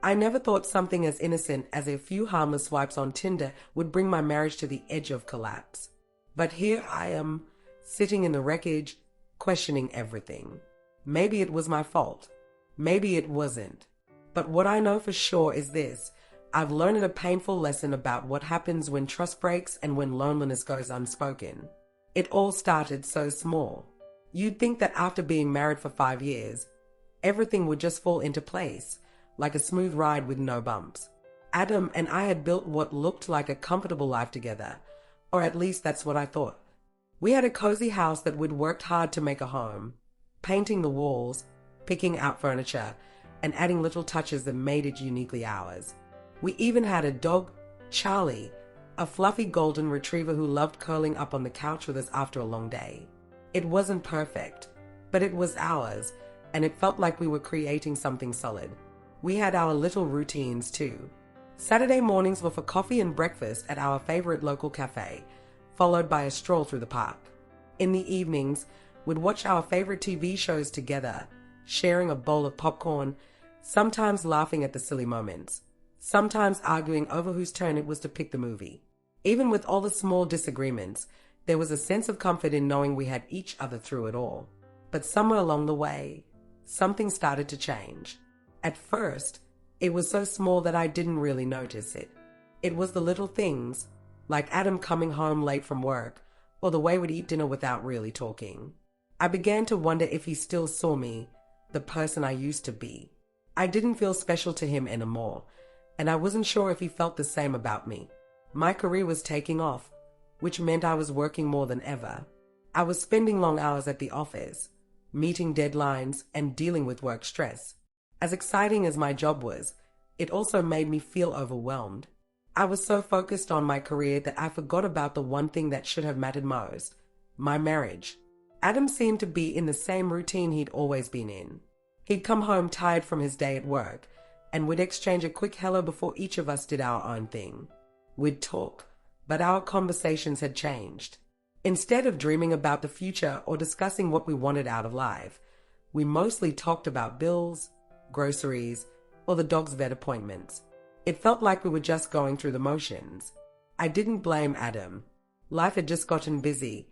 I never thought something as innocent as a few harmless swipes on Tinder would bring my marriage to the edge of collapse. But here I am, sitting in the wreckage, questioning everything. Maybe it was my fault. Maybe it wasn't. But what I know for sure is this: I've learned a painful lesson about what happens when trust breaks and when loneliness goes unspoken. It all started so small. You'd think that after being married for 5 years, everything would just fall into place, like a smooth ride with no bumps. Adam and I had built what looked like a comfortable life together, or at least that's what I thought. We had a cozy house that we'd worked hard to make a home, painting the walls, picking out furniture, and adding little touches that made it uniquely ours. We even had a dog, Charlie, a fluffy golden retriever who loved curling up on the couch with us after a long day. It wasn't perfect, but it was ours, and it felt like we were creating something solid. We had our little routines too. Saturday mornings were for coffee and breakfast at our favorite local cafe, followed by a stroll through the park. In the evenings, we'd watch our favorite TV shows together, sharing a bowl of popcorn, sometimes laughing at the silly moments, sometimes arguing over whose turn it was to pick the movie. Even with all the small disagreements, there was a sense of comfort in knowing we had each other through it all. But somewhere along the way, something started to change. At first, it was so small that I didn't really notice it. It was the little things, like Adam coming home late from work, or the way we'd eat dinner without really talking. I began to wonder if he still saw me, the person I used to be. I didn't feel special to him anymore, and I wasn't sure if he felt the same about me. My career was taking off, which meant I was working more than ever. I was spending long hours at the office, meeting deadlines and dealing with work stress. As exciting as my job was, it also made me feel overwhelmed. I was so focused on my career that I forgot about the one thing that should have mattered most: my marriage. Adam seemed to be in the same routine he'd always been in. He'd come home tired from his day at work, and we'd exchange a quick hello before each of us did our own thing. We'd talk, but our conversations had changed. Instead of dreaming about the future or discussing what we wanted out of life, we mostly talked about bills, groceries, or the dog's vet appointments. It felt like we were just going through the motions. I didn't blame Adam. Life had just gotten busy,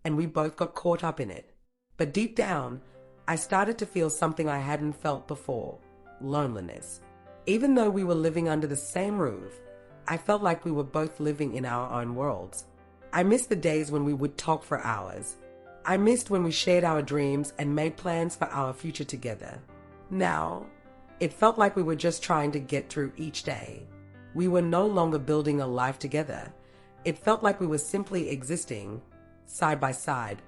and we both got caught up in it. But deep down, I started to feel something I hadn't felt before: loneliness. Even though we were living under the same roof, I felt like we were both living in our own worlds. I missed the days when we would talk for hours. I missed when we shared our dreams and made plans for our future together. Now, it felt like we were just trying to get through each day. We were no longer building a life together. It felt like we were simply existing, side by side,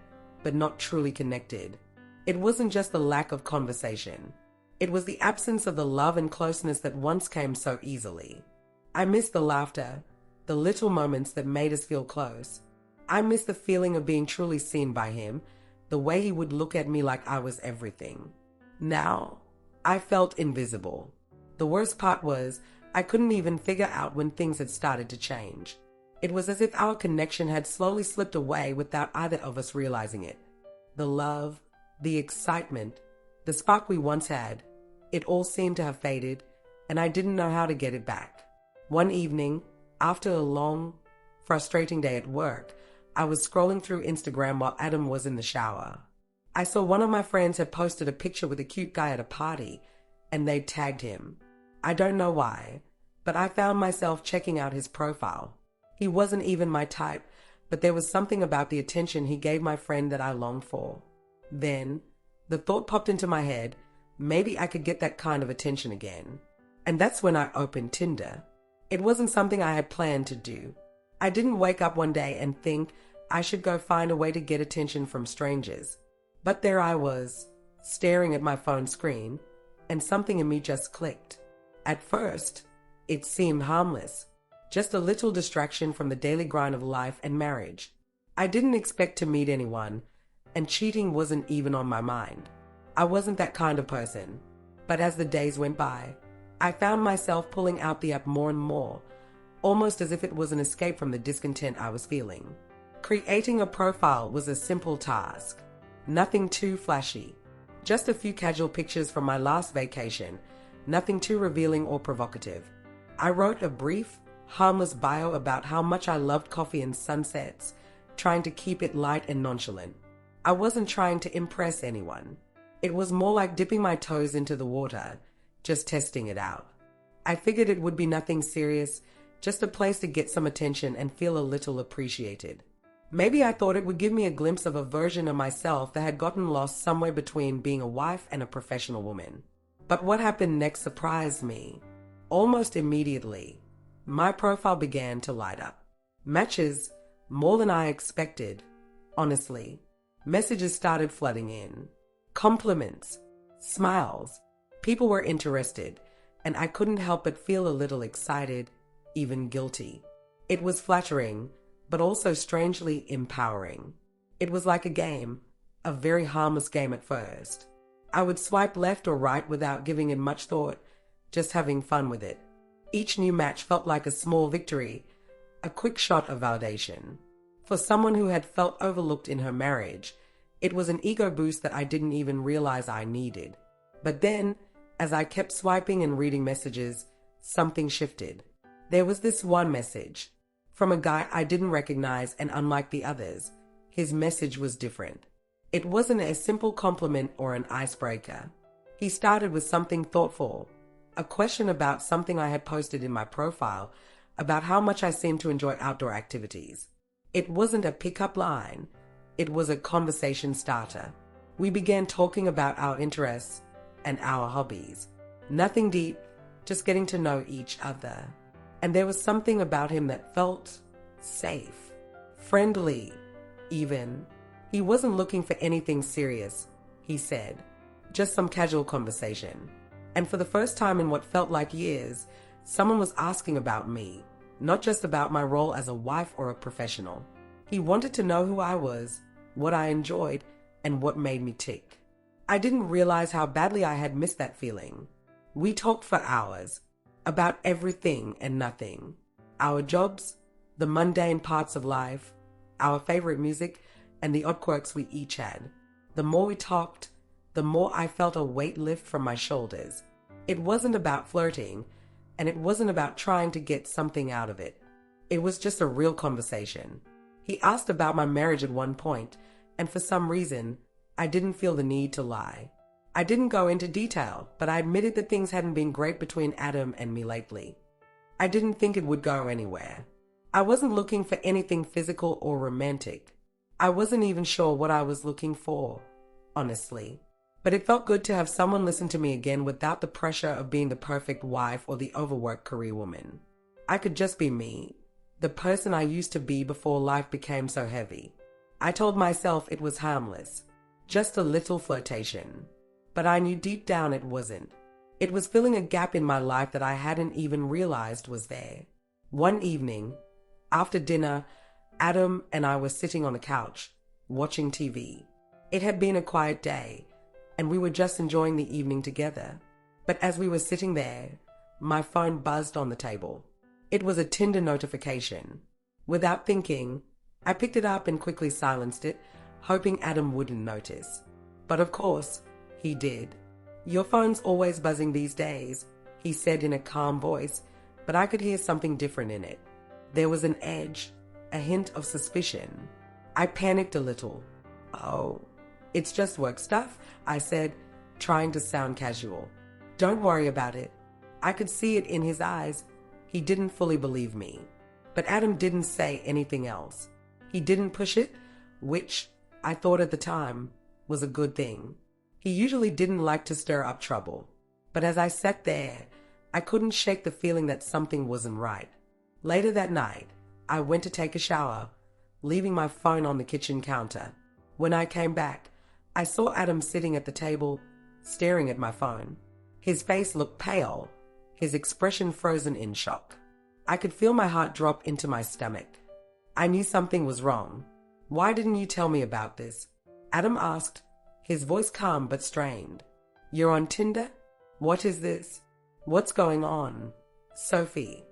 but not truly connected. It wasn't just the lack of conversation. It was the absence of the love and closeness that once came so easily. I missed the laughter, the little moments that made us feel close. I missed the feeling of being truly seen by him, the way he would look at me like I was everything. Now, I felt invisible. The worst part was, I couldn't even figure out when things had started to change. It was as if our connection had slowly slipped away without either of us realizing it. The love, the excitement, the spark we once had, it all seemed to have faded, and I didn't know how to get it back. One evening, after a long, frustrating day at work, I was scrolling through Instagram while Adam was in the shower. I saw one of my friends had posted a picture with a cute guy at a party, and they'd tagged him. I don't know why, but I found myself checking out his profile. He wasn't even my type, but there was something about the attention he gave my friend that I longed for. Then, the thought popped into my head, maybe I could get that kind of attention again. And that's when I opened Tinder. It wasn't something I had planned to do. I didn't wake up one day and think I should go find a way to get attention from strangers. But there I was, staring at my phone screen, and something in me just clicked. At first, it seemed harmless, just a little distraction from the daily grind of life and marriage. I didn't expect to meet anyone, and cheating wasn't even on my mind. I wasn't that kind of person. But as the days went by, I found myself pulling out the app more and more, almost as if it was an escape from the discontent I was feeling. Creating a profile was a simple task. Nothing too flashy. Just a few casual pictures from my last vacation, nothing too revealing or provocative. I wrote a brief, harmless bio about how much I loved coffee and sunsets, trying to keep it light and nonchalant. I wasn't trying to impress anyone. It was more like dipping my toes into the water, just testing it out. I figured it would be nothing serious, just a place to get some attention and feel a little appreciated. Maybe I thought it would give me a glimpse of a version of myself that had gotten lost somewhere between being a wife and a professional woman. But what happened next surprised me. Almost immediately, my profile began to light up. Matches, more than I expected, honestly. Messages started flooding in. Compliments, smiles. People were interested, and I couldn't help but feel a little excited, even guilty. It was flattering, but also strangely empowering. It was like a game, a very harmless game at first. I would swipe left or right without giving it much thought, just having fun with it. Each new match felt like a small victory, a quick shot of validation. For someone who had felt overlooked in her marriage, it was an ego boost that I didn't even realize I needed. But then, as I kept swiping and reading messages, something shifted. There was this one message from a guy I didn't recognize, and unlike the others, his message was different. It wasn't a simple compliment or an icebreaker. He started with something thoughtful, a question about something I had posted in my profile about how much I seemed to enjoy outdoor activities. It wasn't a pickup line. It was a conversation starter. We began talking about our interests and our hobbies. Nothing deep, just getting to know each other. And there was something about him that felt safe, friendly, even. He wasn't looking for anything serious, he said. Just some casual conversation. And for the first time in what felt like years, someone was asking about me, not just about my role as a wife or a professional. He wanted to know who I was, what I enjoyed, and what made me tick. I didn't realize how badly I had missed that feeling. We talked for hours, about everything and nothing. Our jobs, the mundane parts of life, our favorite music, and the odd quirks we each had. The more we talked, the more I felt a weight lift from my shoulders. It wasn't about flirting, and it wasn't about trying to get something out of it. It was just a real conversation. He asked about my marriage at one point, and for some reason, I didn't feel the need to lie. I didn't go into detail, but I admitted that things hadn't been great between Adam and me lately. I didn't think it would go anywhere. I wasn't looking for anything physical or romantic. I wasn't even sure what I was looking for, honestly. But it felt good to have someone listen to me again without the pressure of being the perfect wife or the overworked career woman. I could just be me, the person I used to be before life became so heavy. I told myself it was harmless, just a little flirtation. But I knew deep down it wasn't. It was filling a gap in my life that I hadn't even realized was there. One evening, after dinner, Adam and I were sitting on the couch, watching TV. It had been a quiet day, and we were just enjoying the evening together. But as we were sitting there, my phone buzzed on the table. It was a Tinder notification. Without thinking, I picked it up and quickly silenced it, hoping Adam wouldn't notice. But of course, he did. "Your phone's always buzzing these days," he said in a calm voice, but I could hear something different in it. There was an edge, a hint of suspicion. I panicked a little. "Oh, it's just work stuff," I said, trying to sound casual. "Don't worry about it." I could see it in his eyes. He didn't fully believe me. But Adam didn't say anything else. He didn't push it, which I thought at the time was a good thing. He usually didn't like to stir up trouble. But as I sat there, I couldn't shake the feeling that something wasn't right. Later that night, I went to take a shower, leaving my phone on the kitchen counter. When I came back, I saw Adam sitting at the table, staring at my phone. His face looked pale, his expression frozen in shock. I could feel my heart drop into my stomach. I knew something was wrong. "Why didn't you tell me about this?" Adam asked, his voice calm but strained. "You're on Tinder? What is this? What's going on?" "Sophie."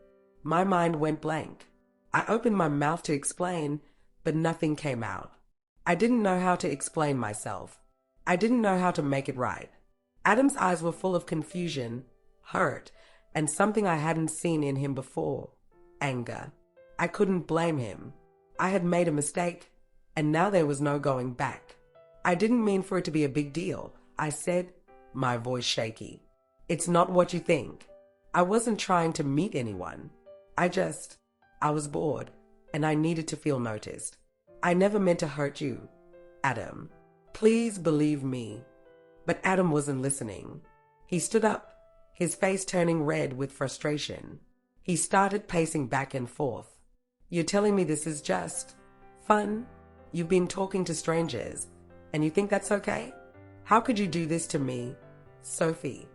My mind went blank. I opened my mouth to explain, but nothing came out. I didn't know how to explain myself. I didn't know how to make it right. Adam's eyes were full of confusion, hurt, and something I hadn't seen in him before: anger. I couldn't blame him. I had made a mistake, and now there was no going back. I didn't mean for it to be a big deal, I said, my voice shaky. It's not what you think. I wasn't trying to meet anyone. I was bored, and I needed to feel noticed. I never meant to hurt you, Adam. Please believe me. But Adam wasn't listening. He stood up, his face turning red with frustration. He started pacing back and forth. You're telling me this is just fun? You've been talking to strangers, and you think that's okay? How could you do this to me, Sophie?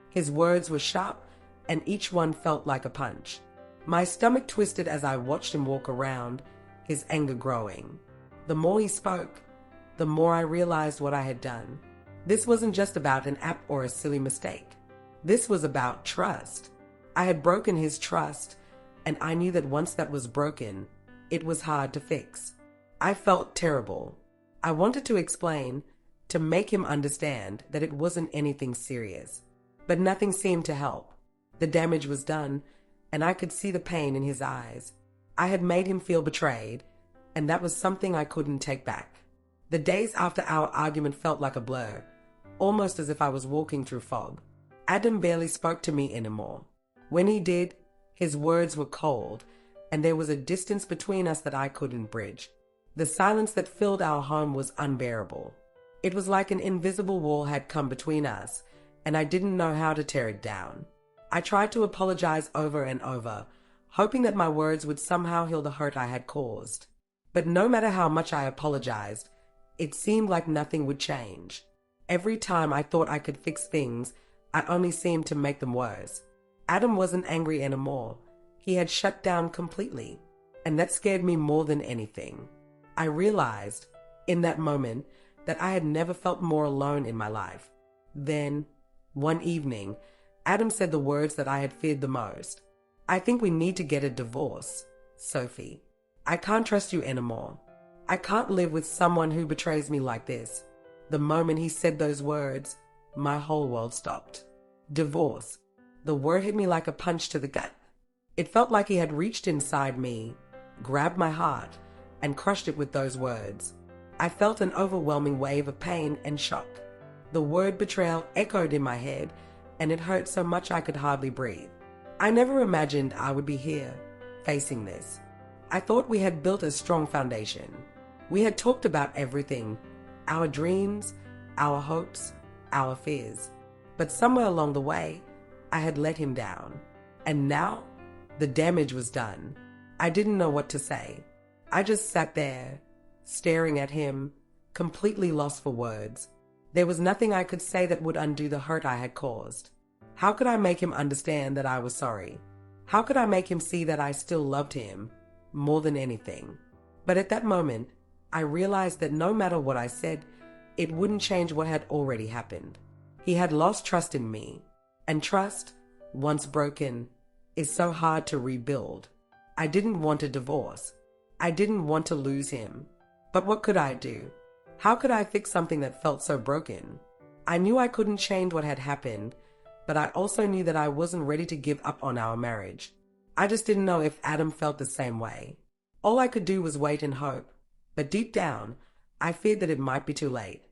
His words were sharp, and each one felt like a punch. My stomach twisted as I watched him walk around, his anger growing. The more he spoke, the more I realized what I had done. This wasn't just about an app or a silly mistake. This was about trust. I had broken his trust, and I knew that once that was broken, it was hard to fix. I felt terrible. I wanted to explain, to make him understand that it wasn't anything serious. But nothing seemed to help. The damage was done, and I could see the pain in his eyes. I had made him feel betrayed, and that was something I couldn't take back. The days after our argument felt like a blur, almost as if I was walking through fog. Adam barely spoke to me anymore. When he did, his words were cold, and there was a distance between us that I couldn't bridge. The silence that filled our home was unbearable. It was like an invisible wall had come between us, and I didn't know how to tear it down. I tried to apologize over and over, hoping that my words would somehow heal the hurt I had caused. But no matter how much I apologized, it seemed like nothing would change. Every time I thought I could fix things, I only seemed to make them worse. Adam wasn't angry anymore. He had shut down completely, and that scared me more than anything. I realized, in that moment, that I had never felt more alone in my life. Then, one evening, Adam said the words that I had feared the most. I think we need to get a divorce, Sophie. I can't trust you anymore. I can't live with someone who betrays me like this. The moment he said those words, my whole world stopped. Divorce. The word hit me like a punch to the gut. It felt like he had reached inside me, grabbed my heart, and crushed it with those words. I felt an overwhelming wave of pain and shock. The word betrayal echoed in my head, and it hurt so much I could hardly breathe. I never imagined I would be here, facing this. I thought we had built a strong foundation. We had talked about everything, our dreams, our hopes, our fears. But somewhere along the way, I had let him down. And now, the damage was done. I didn't know what to say. I just sat there, staring at him, completely lost for words. There was nothing I could say that would undo the hurt I had caused. How could I make him understand that I was sorry? How could I make him see that I still loved him more than anything? But at that moment, I realized that no matter what I said, it wouldn't change what had already happened. He had lost trust in me, and trust, once broken, is so hard to rebuild. I didn't want a divorce. I didn't want to lose him. But what could I do? How could I fix something that felt so broken? I knew I couldn't change what had happened, but I also knew that I wasn't ready to give up on our marriage. I just didn't know if Adam felt the same way. All I could do was wait and hope, but deep down, I feared that it might be too late.